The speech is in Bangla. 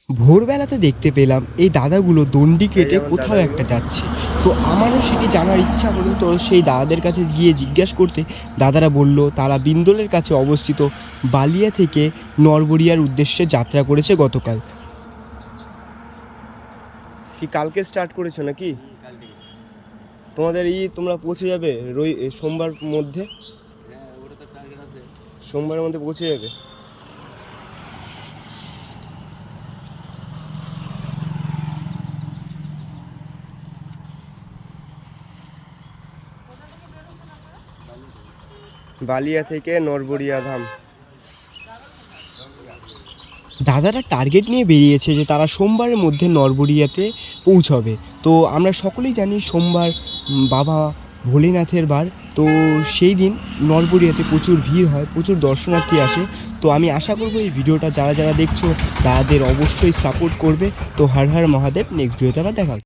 ভোরবেলাতে দেখতে পেলাম এই দাদাগুলো দণ্ডি কেটে কোথাও একটা যাচ্ছে। তো আমারও সেটি জানার ইচ্ছা হলো, তো সেই দাদাদের কাছে গিয়ে জিজ্ঞাসা করতে দাদারা বলল তারা বিন্দলের কাছে অবস্থিত বালিয়া থেকে নরবরিয়ার উদ্দেশ্যে যাত্রা করেছে গতকাল। কি কালকে স্টার্ট করেছো নাকি? তোমাদের তোমরা পৌঁছে যাবে সোমবার মধ্যে? সোমবারের মধ্যে পৌঁছে যাবে। বালিয়া থেকে নরবরিয়া ধাম। দাদারা টার্গেট নিয়ে বেরিয়েছে যে তারা সোমবারের মধ্যে নরবরিয়াতে পৌঁছবে। তো আমরা সকলেই জানি সোমবার বাবা ভোলেনাথের বার, তো সেই দিন নরবরিয়াতে প্রচুর ভিড় হয়, প্রচুর দর্শনার্থী আসে। তো আমি আশা করবো এই ভিডিওটা যারা যারা দেখছো তাদের অবশ্যই সাপোর্ট করবে। তো হর হর মহাদেব। নেক্সট ভিডিওতে আবার দেখা।